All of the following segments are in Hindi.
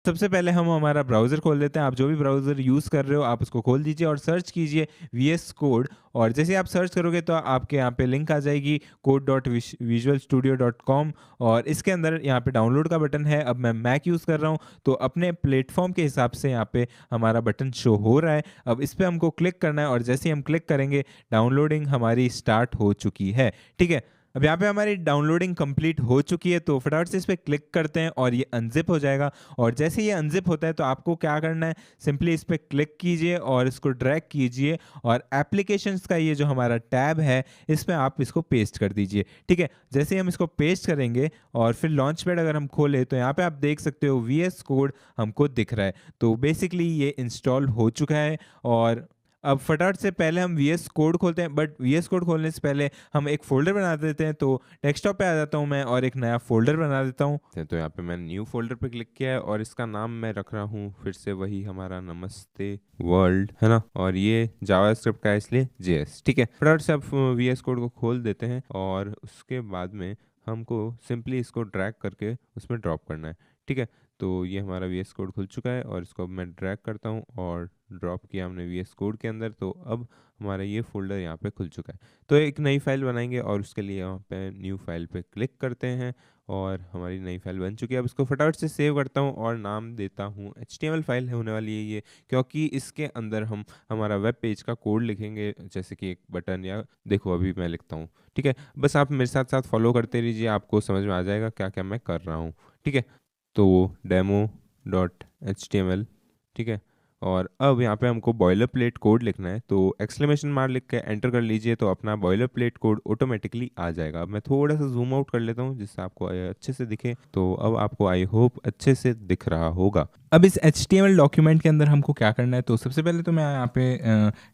सबसे पहले हम हमारा ब्राउज़र खोल लेते हैं। आप जो भी ब्राउज़र यूज़ कर रहे हो आप उसको खोल दीजिए और सर्च कीजिए वीएस कोड, और जैसे ही आप सर्च करोगे तो आपके यहाँ पे लिंक आ जाएगी code.visualstudio.com, और इसके अंदर यहाँ पे डाउनलोड का बटन है। अब मैं मैक यूज़ कर रहा हूँ तो अपने प्लेटफ़ॉर्म के हिसाब से यहाँ पे हमारा बटन शो हो रहा है। अब इस पे हमको क्लिक करना है और जैसे ही हम क्लिक करेंगे डाउनलोडिंग हमारी स्टार्ट हो चुकी है। ठीक है? अब यहाँ पे हमारी डाउनलोडिंग कंप्लीट हो चुकी है तो फटाफट से इस पे क्लिक करते हैं और ये अनज़िप हो जाएगा। और जैसे ये अनज़िप होता है तो आपको क्या करना है, सिंपली इस पे क्लिक कीजिए और इसको ड्रैग कीजिए और एप्लीकेशंस का ये जो हमारा टैब है इस पे आप इसको पेस्ट कर दीजिए। ठीक है? जैसे ही हम इसको पेस्ट करेंगे और फिर लॉन्चपैड अगर हम खोलें तो यहाँ पे आप देख सकते हो वीएस कोड हमको दिख रहा है। तो बेसिकली ये इंस्टॉल हो चुका है। और अब फटाफट से पहले हम वीएस कोड खोलते हैं, बट वीएस कोड खोलने से पहले हम एक फ़ोल्डर बना देते हैं। तो डेस्कटॉप पे आ जाता हूँ मैं और एक नया फ़ोल्डर बना देता हूँ। तो यहाँ पे मैंने न्यू फोल्डर पे क्लिक किया है और इसका नाम मैं रख रहा हूँ फिर से वही हमारा नमस्ते वर्ल्ड, है ना। और ये जावास्क्रिप्ट का है इसलिए जेएस। ठीक है, फटाफट से अब वीएस कोड को खोल देते हैं और उसके बाद में हमको सिंपली इसको ड्रैग करके उसमें ड्रॉप करना है। ठीक है, तो ये हमारा वीएस कोड खुल चुका है और इसको अब मैं ड्रैग करता हूँ और ड्रॉप किया हमने वीएस कोड के अंदर। तो अब हमारा ये फोल्डर यहाँ पे खुल चुका है। तो एक नई फाइल बनाएंगे और उसके लिए यहाँ पे न्यू फाइल पे क्लिक करते हैं और हमारी नई फाइल बन चुकी है। अब इसको फटाफट से सेव करता हूँ और नाम देता हूँ HTML फाइल होने वाली है ये, क्योंकि इसके अंदर हम हमारा वेब पेज का कोड लिखेंगे, जैसे कि एक बटन, या देखो अभी मैं लिखता हूँ। ठीक है, बस आप मेरे साथ साथ फॉलो करते रहिए, आपको समझ में आ जाएगा क्या क्या मैं कर रहा हूँ। ठीक है, तो demo.html। ठीक है, और अब यहाँ पे हमको बॉयलर प्लेट कोड लिखना है, तो एक्सक्लेमेशन मार्क लिख के एंटर कर लीजिए तो अपना बॉयलर प्लेट कोड ऑटोमेटिकली आ जाएगा। अब मैं थोड़ा सा जूम आउट कर लेता हूँ जिससे आपको अच्छे से दिखे। तो अब आपको आई होप अच्छे से दिख रहा होगा। अब इस HTML डॉक्यूमेंट के अंदर हमको क्या करना है, तो सबसे पहले तो मैं यहाँ पे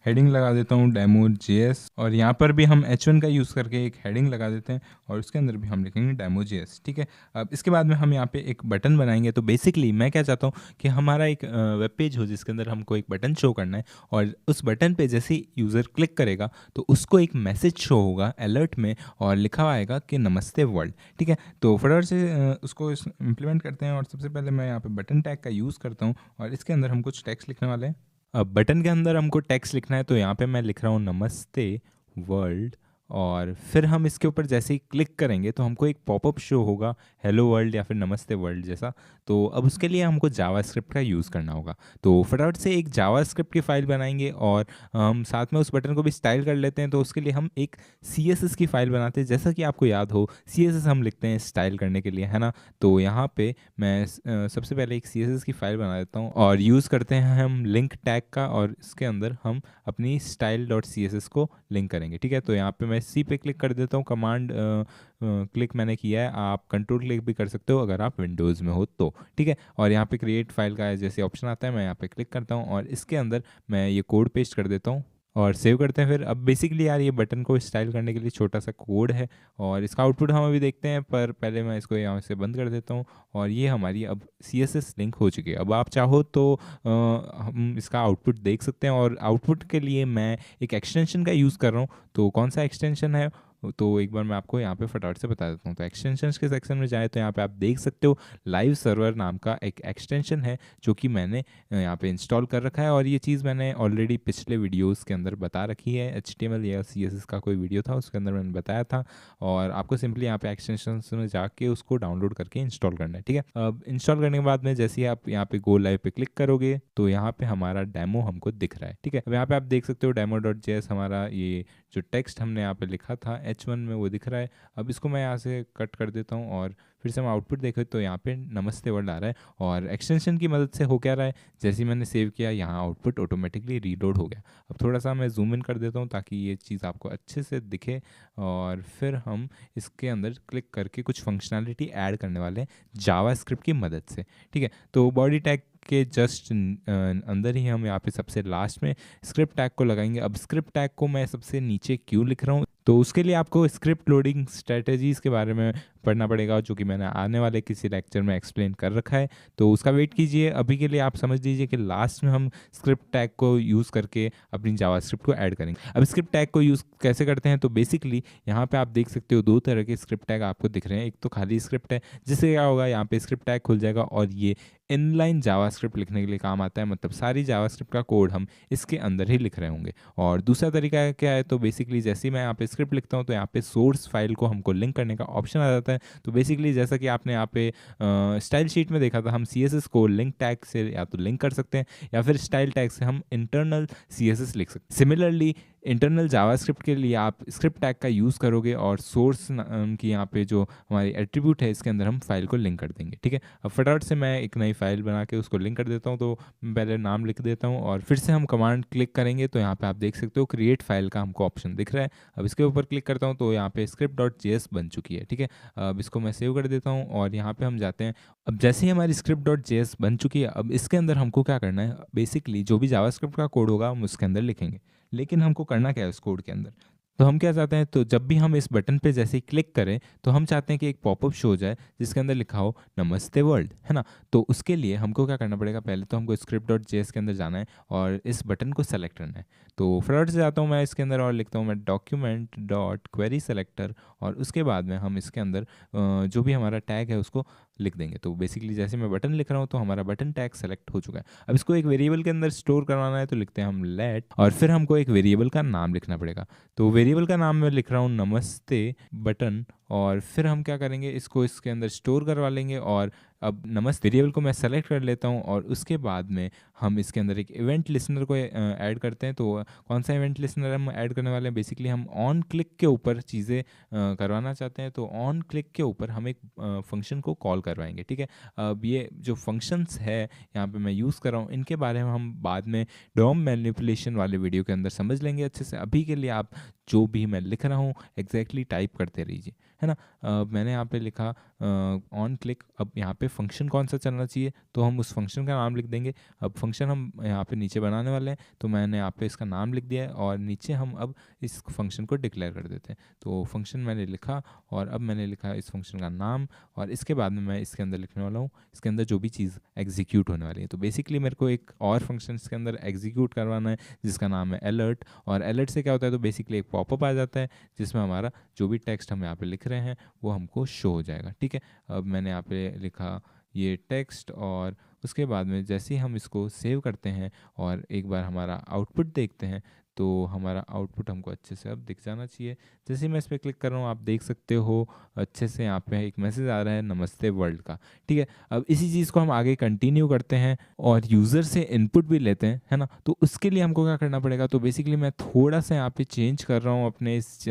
हेडिंग लगा देता हूँ demo.js, और यहाँ पर भी हम H1 का यूज़ करके एक हेडिंग लगा देते हैं और उसके अंदर भी हम लिखेंगे demo.js। ठीक है, अब इसके बाद में हम यहाँ पे एक बटन बनाएंगे। तो बेसिकली मैं क्या चाहता हूँ कि हमारा एक वेब पेज हो जिसके अंदर हमको एक बटन शो करना है, और उस बटन पे जैसे ही यूज़र क्लिक करेगा तो उसको एक मैसेज शो होगा अलर्ट में और लिखा हुआ आएगा कि नमस्ते वर्ल्ड। ठीक है, तो फटाफट से उसको इम्प्लीमेंट करते हैं। और सबसे पहले मैं यहाँ पे बटन टैग का यूज़ करता हूँ और इसके अंदर हम कुछ टेक्स्ट लिखने वाले हैं। अब बटन के अंदर हमको टेक्स्ट लिखना है, तो यहाँ पे मैं लिख रहा हूँ नमस्ते वर्ल्ड, और फिर हम इसके ऊपर जैसे ही क्लिक करेंगे तो हमको एक पॉपअप शो होगा हेलो वर्ल्ड या फिर नमस्ते वर्ल्ड जैसा। तो अब उसके लिए हमको जावास्क्रिप्ट का यूज़ करना होगा। तो फटाफट से एक जावास्क्रिप्ट की फ़ाइल बनाएंगे और हम साथ में उस बटन को भी स्टाइल कर लेते हैं। तो उसके लिए हम एक CSS की फ़ाइल बनाते हैं। जैसा कि आपको याद हो CSS हम लिखते हैं स्टाइल करने के लिए, है ना। तो यहाँ पे मैं सबसे पहले एक CSS की फ़ाइल बना देता हूँ और यूज़ करते हैं हम लिंक टैग का, और इसके अंदर हम अपनी style.css को लिंक करेंगे। ठीक है, तो यहाँ पे मैं सी पे क्लिक कर देता हूँ। कमांड क्लिक मैंने किया है, आप कंट्रोल क्लिक भी कर सकते हो अगर आप विंडोज़ में हो तो। ठीक है, और यहाँ पे क्रिएट फाइल का जैसे ऑप्शन आता है, मैं यहाँ पे क्लिक करता हूँ और इसके अंदर मैं ये कोड पेस्ट कर देता हूँ और सेव करते हैं। फिर अब बेसिकली यार ये बटन को स्टाइल करने के लिए छोटा सा कोड है और इसका आउटपुट हम अभी देखते हैं, पर पहले मैं इसको यहाँ से बंद कर देता हूँ। और ये हमारी अब CSS लिंक हो चुकी है। अब आप चाहो तो हम इसका आउटपुट देख सकते हैं, और आउटपुट के लिए मैं एक एक्सटेंशन का यूज़ कर रहा हूँ। तो कौन सा एक्सटेंशन है तो एक बार मैं आपको यहाँ पे फटाफट से बता देता हूँ। तो एक्सटेंशंस के सेक्शन में जाए तो यहाँ पे आप देख सकते हो लाइव सर्वर नाम का एक एक्सटेंशन है जो कि मैंने यहाँ पे इंस्टॉल कर रखा है, और ये चीज़ मैंने ऑलरेडी पिछले वीडियोस के अंदर बता रखी है। HTML या CSS का कोई वीडियो था उसके अंदर मैंने बताया था, और आपको सिंपली यहाँ पे एक्सटेंशंस में जाके उसको डाउनलोड करके इंस्टॉल करना है। ठीक है, अब इंस्टॉल करने के बाद में जैसे ही आप यहाँ पे गो लाइव पे क्लिक करोगे तो यहाँ पे हमारा डेमो हमको दिख रहा है। ठीक है, अब यहाँ पे आप देख सकते हो demo.js हमारा ये जो टेक्स्ट हमने यहाँ पे लिखा था H1 में वो दिख रहा है। अब इसको मैं यहाँ से कट कर देता हूँ और फिर से हम आउटपुट देखें तो यहाँ पे नमस्ते वर्ल्ड आ रहा है, और एक्सटेंशन की मदद से हो क्या रहा है, जैसे ही मैंने सेव किया यहाँ आउटपुट ऑटोमेटिकली रीलोड हो गया। अब थोड़ा सा मैं जूम इन कर देता हूँ ताकि ये चीज़ आपको अच्छे से दिखे, और फिर हम इसके अंदर क्लिक करके कुछ फंक्शनैलिटी ऐड करने वाले हैं जावास्क्रिप्ट की मदद से। ठीक है, तो बॉडी टैग के जस्ट अंदर ही हम यहाँ पे सबसे लास्ट में स्क्रिप्ट टैग को लगाएंगे। अब स्क्रिप्ट टैग को मैं सबसे नीचे क्यों लिख रहा हूँ, तो उसके लिए आपको स्क्रिप्ट लोडिंग स्ट्रेटजीज़ के बारे में पढ़ना पड़ेगा, जो कि मैंने आने वाले किसी लेक्चर में एक्सप्लेन कर रखा है, तो उसका वेट कीजिए। अभी के लिए आप समझ लीजिए कि लास्ट में हम स्क्रिप्ट टैग को यूज़ करके अपनी जावास्क्रिप्ट को ऐड करेंगे। अब स्क्रिप्ट टैग को यूज़ कैसे करते हैं, तो बेसिकली यहाँ पे आप देख सकते हो 2 तरह के स्क्रिप्ट टैग आपको दिख रहे हैं। एक तो खाली स्क्रिप्ट है, जिससे क्या होगा, यहाँ पे स्क्रिप्ट टैग खुल जाएगा और ये इनलाइन जावास्क्रिप्ट लिखने के लिए काम आता है, मतलब सारी जावास्क्रिप्ट का कोड हम इसके अंदर ही लिख रहे होंगे। और दूसरा तरीका क्या है, तो बेसिकली जैसे ही मैं यहाँ पे स्क्रिप्ट लिखता हूँ तो यहाँ पे सोर्स फाइल को हमको लिंक करने का ऑप्शन आ जाता है। तो बेसिकली जैसा कि आपने यहाँ पे स्टाइल शीट में देखा था, हम CSS को लिंक टैग से या तो लिंक कर सकते हैं या फिर स्टाइल टैग से हम इंटरनल CSS लिख सकते हैं। सिमिलरली इंटरनल जावास्क्रिप्ट के लिए आप स्क्रिप्ट टैग का यूज़ करोगे और सोर्स की यहाँ पे जो हमारी एट्रीब्यूट है इसके अंदर हम फाइल को लिंक कर देंगे। ठीक है, अब फटाफट से मैं एक नई फाइल बना के उसको लिंक कर देता हूँ। तो पहले नाम लिख देता हूँ और फिर से हम कमांड क्लिक करेंगे तो यहाँ पे आप देख सकते हो क्रिएट फाइल का हमको ऑप्शन दिख रहा है। अब इसके ऊपर क्लिक करता हूँ तो यहाँ पे script.js बन चुकी है। ठीक है, अब इसको मैं सेव कर देता हूँ और यहाँ पे हम जाते हैं। अब जैसे ही हमारी script.js बन चुकी है, अब इसके अंदर हमको क्या करना है, बेसिकली जो भी जावास्क्रिप्ट का कोड होगा हम उसके अंदर लिखेंगे। लेकिन हमको करना क्या है उस कोड के अंदर, तो हम क्या चाहते हैं, तो जब भी हम इस बटन पे जैसे ही क्लिक करें तो हम चाहते हैं कि एक पॉपअप शो हो जाए जिसके अंदर लिखा हो नमस्ते वर्ल्ड, है ना। तो उसके लिए हमको क्या करना पड़ेगा, पहले तो हमको script.js के अंदर जाना है और इस बटन को सेलेक्ट करना है। तो फटाफट से जाता हूँ मैं इसके अंदर और लिखता हूँ मैं document.query_selector और उसके बाद में हम इसके अंदर जो भी हमारा टैग है उसको लिख देंगे। तो बेसिकली जैसे मैं बटन लिख रहा हूँ तो हमारा बटन टैग सेलेक्ट हो चुका है। अब इसको एक वेरिएबल के अंदर स्टोर करवाना है, तो लिखते हैं हम लेट और फिर हमको एक वेरिएबल का नाम लिखना पड़ेगा। तो वेरिएबल का नाम मैं लिख रहा हूँ नमस्ते बटन और फिर हम क्या करेंगे, इसको इसके अंदर स्टोर करवा लेंगे। और अब नमस्ते वेरिएबल को मैं सेलेक्ट कर लेता हूँ और उसके बाद में हम इसके अंदर एक इवेंट लिसनर को ऐड करते हैं। तो कौन सा इवेंट लिसनर हम ऐड करने वाले हैं, बेसिकली हम ऑन क्लिक के ऊपर चीज़ें करवाना चाहते हैं। तो ऑन क्लिक के ऊपर हम एक फंक्शन को कॉल करवाएंगे। ठीक है, अब ये जो फंक्शंस है यहाँ पे मैं यूज़ कर रहा हूँ, इनके बारे में हम बाद में डॉम मैनिपुलेशन वाले वीडियो के अंदर समझ लेंगे अच्छे से। अभी के लिए आप जो भी मैं लिख रहा हूँ एग्जैक्टली टाइप करते रहिए, है ना। मैंने यहाँ पे लिखा ऑन क्लिक। अब यहाँ पे फंक्शन कौन सा चलना चाहिए, तो हम उस फंक्शन का नाम लिख देंगे। अब फंक्शन हम यहाँ पे नीचे बनाने वाले हैं, तो मैंने यहाँ पे इसका नाम लिख दिया है और नीचे हम अब इस फंक्शन को डिक्लेयर कर देते हैं। तो फंक्शन मैंने लिखा और अब मैंने लिखा इस फंक्शन का नाम और इसके बाद में मैं इसके अंदर लिखने वाला हूँ इसके अंदर जो भी चीज़ एग्जीक्यूट होने वाली है। तो बेसिकली मेरे को एक और फंक्शन इसके अंदर एग्जीक्यूट करवाना है जिसका नाम है अलर्ट। और अलर्ट से क्या होता है, तो बेसिकली एक पॉपअप आ जाता है जिसमें हमारा जो भी टेक्स्ट हम यहाँ पे लिख रहे हैं वो हमको शो हो जाएगा। ठीक है, अब मैंने यहाँ पे लिखा ये टेक्स्ट और उसके बाद में जैसे ही हम इसको सेव करते हैं और एक बार हमारा आउटपुट देखते हैं तो हमारा आउटपुट हमको अच्छे से अब दिख जाना चाहिए। जैसे ही मैं इस पर क्लिक कर रहा हूँ आप देख सकते हो अच्छे से यहाँ पे एक मैसेज आ रहा है नमस्ते वर्ल्ड का। ठीक है, अब इसी चीज़ को हम आगे कंटिन्यू करते हैं और यूज़र से इनपुट भी लेते हैं, है ना। तो उसके लिए हमको क्या करना पड़ेगा, तो बेसिकली मैं थोड़ा सा यहाँ पे चेंज कर रहा हूँ अपने इस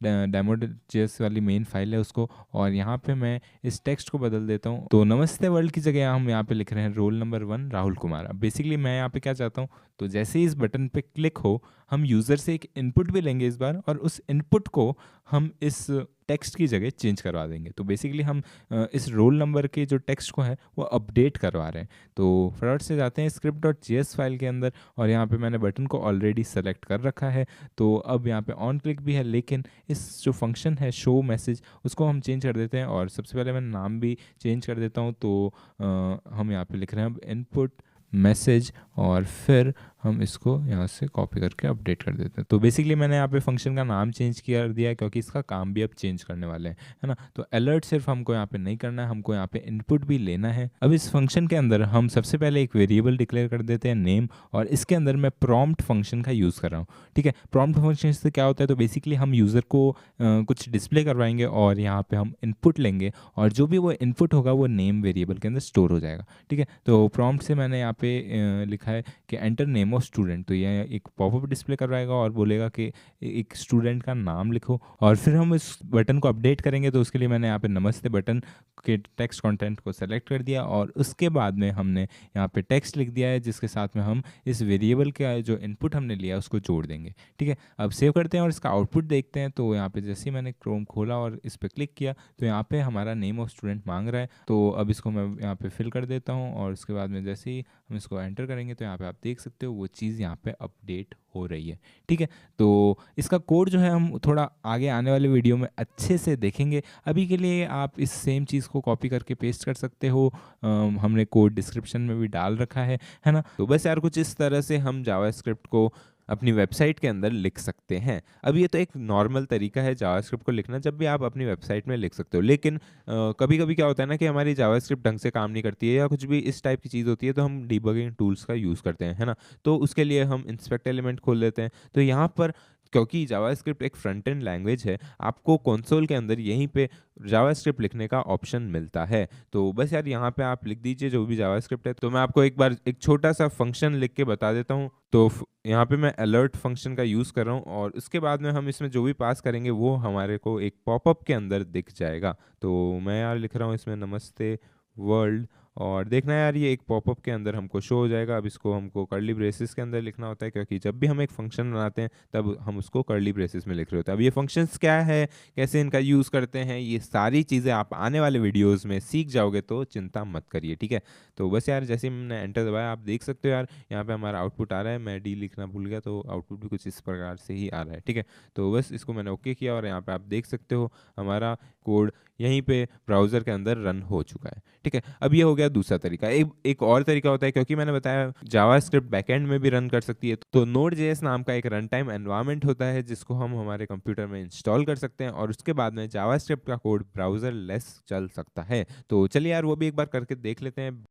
डेमो.js वाली मेन फाइल है उसको, और यहाँ पे मैं इस टेक्स्ट को बदल देता हूँ। तो नमस्ते वर्ल्ड की जगह हम यहाँ पे लिख रहे हैं रोल नंबर 1 राहुल कुमार। अब बेसिकली मैं यहाँ पे क्या चाहता हूँ, तो जैसे ही इस बटन पे क्लिक हो हम यूज़र से एक इनपुट भी लेंगे इस बार और उस इनपुट को हम इस टेक्स्ट की जगह चेंज करवा देंगे। तो बेसिकली हम इस रोल नंबर के जो टेक्स्ट को है वो अपडेट करवा रहे हैं। तो फटाफट से जाते हैं script.js फाइल के अंदर और यहाँ पे मैंने बटन को ऑलरेडी सेलेक्ट कर रखा है। तो अब यहाँ पे ऑन क्लिक भी है, लेकिन इस जो फंक्शन है शो मैसेज उसको हम चेंज कर देते हैं और सबसे पहले मैं नाम भी चेंज कर देता हूँ। तो हम यहाँ पे लिख रहे हैं अब इनपुट मैसेज और फिर हम इसको यहाँ से कॉपी करके अपडेट कर देते हैं। तो बेसिकली मैंने यहाँ पे फंक्शन का नाम चेंज कर दिया है क्योंकि इसका काम भी अब चेंज करने वाले हैं, है ना। तो अलर्ट सिर्फ हमको यहाँ पे नहीं करना है, हमको यहाँ पे इनपुट भी लेना है। अब इस फंक्शन के अंदर हम सबसे पहले एक वेरिएबल डिक्लेयर कर देते हैं नेम, और इसके अंदर मैं प्रॉम्प्ट फंक्शन का यूज़ कर रहा हूँ। ठीक है, प्रॉम्प्ट फंक्शन से क्या होता है, तो बेसिकली हम यूज़र को कुछ डिस्प्ले करवाएंगे और यहाँ पे हम इनपुट लेंगे और जो भी वो इनपुट होगा वो नेम वेरिएबल के अंदर स्टोर हो जाएगा। ठीक है, तो प्रॉम्प्ट से मैंने यहाँ पे लिखा है कि एंटर नेम ऑफ स्टूडेंट। तो यह एक पॉपअप डिस्प्ले करवाएगा और बोलेगा कि एक स्टूडेंट का नाम लिखो, और फिर हम इस बटन को अपडेट करेंगे। तो उसके लिए मैंने यहाँ पे नमस्ते बटन के टेक्स्ट कंटेंट को सेलेक्ट कर दिया और उसके बाद में हमने यहाँ पे टेक्स्ट लिख दिया है जिसके साथ में हम इस वेरिएबल का जो इनपुट हमने लिया उसको जोड़ देंगे। ठीक है, अब सेव करते हैं और इसका आउटपुट देखते हैं। तो यहाँ पे जैसे ही मैंने क्रोम खोला और इस पर क्लिक किया तो यहाँ पे हमारा नेम ऑफ स्टूडेंट मांग रहा है। तो अब इसको मैं यहाँ पे फिल कर देता हूँ और उसके बाद में जैसे ही हम इसको एंटर करेंगे तो यहाँ पे आप देख सकते हो वो चीज़ यहाँ पे अपडेट हो रही है। ठीक है, तो इसका कोड जो है हम थोड़ा आगे आने वाले वीडियो में अच्छे से देखेंगे। अभी के लिए आप इस सेम चीज़ को कॉपी करके पेस्ट कर सकते हो, हमने कोड डिस्क्रिप्शन में भी डाल रखा है ना। तो बस यार कुछ इस तरह से हम जावास्क्रिप्ट को अपनी वेबसाइट के अंदर लिख सकते हैं। अब ये तो एक नॉर्मल तरीका है जावास्क्रिप्ट को लिखना, जब भी आप अपनी वेबसाइट में लिख सकते हो। लेकिन कभी कभी क्या होता है ना कि हमारी जावास्क्रिप्ट ढंग से काम नहीं करती है या कुछ भी इस टाइप की चीज़ होती है, तो हम डिबगिंग टूल्स का यूज़ करते हैं, है ना। तो उसके लिए हम इंस्पेक्ट एलिमेंट खोल लेते हैं। तो यहाँ पर क्योंकि जावास्क्रिप्ट एक फ्रंट एंड लैंग्वेज है, आपको कंसोल के अंदर यहीं पे जावास्क्रिप्ट लिखने का ऑप्शन मिलता है। तो बस यार यहाँ पे आप लिख दीजिए जो भी जावास्क्रिप्ट है। तो मैं आपको एक बार एक छोटा सा फंक्शन लिख के बता देता हूँ। तो यहाँ पे मैं अलर्ट फंक्शन का यूज़ कर रहा हूँ और उसके बाद में हम इसमें जो भी पास करेंगे वो हमारे को एक पॉपअप के अंदर दिख जाएगा। तो मैं यार लिख रहा हूँ इसमें नमस्ते वर्ल्ड, और देखना यार ये एक पॉपअप के अंदर हमको शो हो जाएगा। अब इसको हमको कर्ली ब्रेसेस के अंदर लिखना होता है, क्योंकि जब भी हम एक फंक्शन बनाते हैं तब हम उसको कर्ली ब्रेसेस में लिख रहे होते हैं। अब ये फंक्शंस क्या है, कैसे इनका यूज़ करते हैं, ये सारी चीज़ें आप आने वाले वीडियोस में सीख जाओगे, तो चिंता मत करिए। ठीक है, तो बस यार जैसे ही मैंने एंटर दबाया आप देख सकते हो यार यहाँ पे हमारा आउटपुट आ रहा है। मैं डी लिखना भूल गया, तो आउटपुट भी कुछ इस प्रकार से ही आ रहा है। ठीक है, तो बस इसको मैंने ओके किया और यहाँ पे आप देख सकते हो हमारा कोड यहीं पे ब्राउज़र के अंदर रन हो चुका है। ठीक है, अब ये हो गया दूसरा तरीका। एक और तरीका होता है, क्योंकि मैंने बताया जावास्क्रिप्ट बैकएंड में भी रन कर सकती है, तो Node.js नाम का एक रन टाइम एनवायरनमेंट होता है जिसको हम हमारे कंप्यूटर में इंस्टॉल कर सकते हैं और उसके बाद में जावास्क्रिप्ट का कोड ब्राउज़र लेस चल सकता है। तो चलिए यार वो भी एक बार करके देख लेते हैं।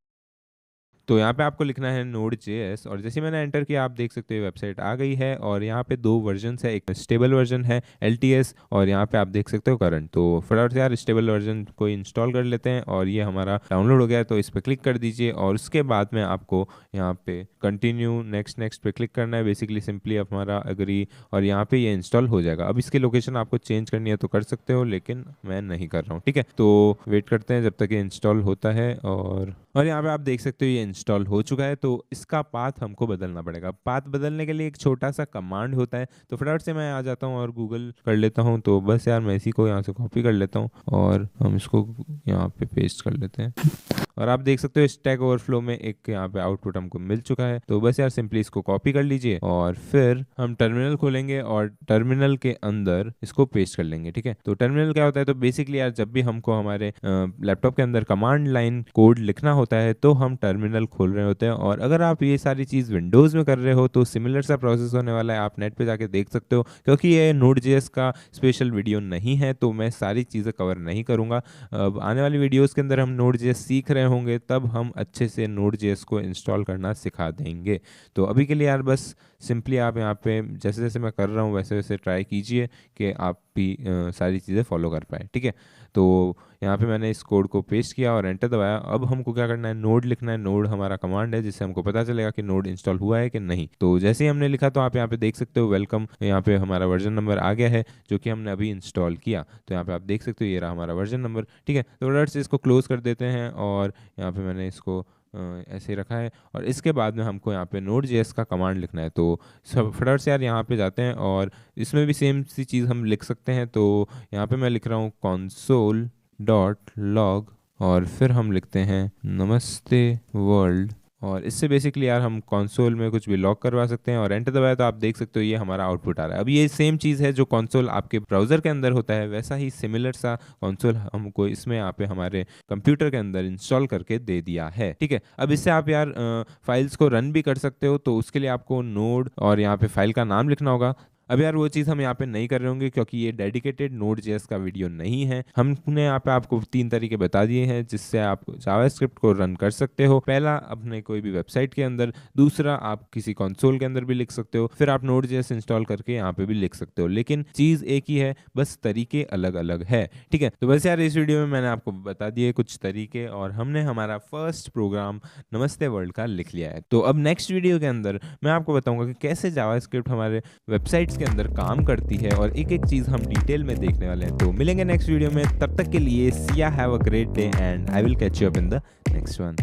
तो यहाँ पे आपको लिखना है Node.js और जैसे मैंने एंटर किया आप देख सकते हो वेबसाइट आ गई है और यहाँ पे दो वर्जन्स है, एक स्टेबल वर्जन है LTS और यहाँ पे आप देख सकते हो करंट। तो फटाफट से यार स्टेबल वर्जन को इंस्टॉल कर लेते हैं और ये हमारा डाउनलोड हो गया है, तो इस पर क्लिक कर दीजिए और उसके बाद में आपको यहाँ पे कंटिन्यू नेक्स्ट पे क्लिक करना है। बेसिकली सिंपली हमारा अग्री और यहाँ पे ये इंस्टॉल हो जाएगा। अब इसकी लोकेशन आपको चेंज करनी है तो कर सकते हो, लेकिन मैं नहीं कर रहा हूँ। ठीक है, तो वेट करते हैं जब तक ये इंस्टॉल होता है और यहाँ पे आप देख सकते हो ये इंस्टॉल हो चुका है। तो इसका पाथ हमको बदलना पड़ेगा। पाथ बदलने के लिए एक छोटा सा कमांड होता है, तो फटाफट से मैं आ जाता हूँ और गूगल कर लेता हूँ। तो बस यार मैं इसी को यहाँ से कॉपी कर लेता हूँ और हम इसको यहाँ पे पेस्ट कर लेते हैं और आप देख सकते हो स्टैक ओवरफ्लो में एक यहाँ पे आउटपुट हमको मिल चुका है। तो बस यार सिंपली इसको कॉपी कर लीजिए और फिर हम टर्मिनल खोलेंगे और टर्मिनल के अंदर इसको पेस्ट कर लेंगे। ठीक है, तो टर्मिनल क्या होता है, तो बेसिकली यार जब भी हमको हमारे लैपटॉप के अंदर कमांड लाइन कोड लिखना होता है तो हम टर्मिनल खोल रहे होते हैं। और अगर आप ये सारी चीज़ विंडोज़ में कर रहे हो तो सिमिलर सा प्रोसेस होने वाला है, आप नेट पे जाके देख सकते हो। क्योंकि ये Node.js का स्पेशल वीडियो नहीं है तो मैं सारी चीज़ें कवर नहीं करूँगा। अब आने वाली वीडियोज़ के अंदर हम Node.js सीख रहे होंगे तब हम अच्छे से Node.js को इंस्टॉल करना सिखा देंगे। तो अभी के लिए यार बस सिंपली आप यहाँ पे जैसे जैसे मैं कर रहा हूँ वैसे वैसे ट्राई कीजिए कि आप भी सारी चीज़ें फॉलो कर पाए। ठीक है, तो यहाँ पे मैंने इस कोड को पेस्ट किया और एंटर दबाया। अब हमको क्या करना है, नोड लिखना है। नोड हमारा कमांड है जिससे हमको पता चलेगा कि नोड इंस्टॉल हुआ है कि नहीं। तो जैसे ही हमने लिखा तो आप यहाँ पे देख सकते हो वेलकम, यहाँ पे हमारा वर्जन नंबर आ गया है जो कि हमने अभी इंस्टॉल किया। तो यहाँ पे आप देख सकते हो ये रहा हमारा वर्जन नंबर। ठीक है, तो फटाफट से इसको क्लोज कर देते हैं और यहाँ पे मैंने इसको ऐसे ही रखा है और इसके बाद में हमको यहाँ पे Node.js का कमांड लिखना है। तो सब फटाफट से यार यहाँ पे जाते हैं और इसमें भी सेम सी चीज़ हम लिख सकते हैं। तो यहाँ पे मैं लिख रहा हूँ console.log और फिर हम लिखते हैं नमस्ते वर्ल्ड और इससे बेसिकली यार हम कंसोल में कुछ भी लॉग करवा सकते हैं और एंटर दबाया तो आप देख सकते हो ये हमारा आउटपुट आ रहा है। अब ये सेम चीज़ है जो कंसोल आपके ब्राउज़र के अंदर होता है, वैसा ही सिमिलर सा कंसोल हमको इसमें यहाँ पे हमारे कंप्यूटर के अंदर इंस्टॉल करके दे दिया है। ठीक है, अब इससे आप यार फाइल्स को रन भी कर सकते हो। तो उसके लिए आपको नोड और यहाँ पे फाइल का नाम लिखना होगा। अब यार वो चीज़ हम यहाँ पे नहीं कर रहे होंगे क्योंकि ये डेडिकेटेड Node.js का वीडियो नहीं है। हमने यहाँ पे आपको 3 तरीके बता दिए हैं जिससे आप जावास्क्रिप्ट को रन कर सकते हो। पहला अपने कोई भी वेबसाइट के अंदर, दूसरा आप किसी कंसोल के अंदर भी लिख सकते हो, फिर आप Node.js इंस्टॉल करके यहाँ पे भी लिख सकते हो। लेकिन चीज़ एक ही है, बस तरीके अलग अलग है। ठीक है, तो बस यार इस वीडियो में मैंने आपको बता दिए कुछ तरीके और हमने हमारा फर्स्ट प्रोग्राम नमस्ते वर्ल्ड का लिख लिया है। तो अब नेक्स्ट वीडियो के अंदर मैं आपको बताऊंगा कि कैसे जावास्क्रिप्ट हमारे वेबसाइट्स के अंदर काम करती है और एक एक चीज़ हम डिटेल में देखने वाले हैं। तो मिलेंगे नेक्स्ट वीडियो में, तब तक के लिए Siya have a great day and I will catch you up in the next one.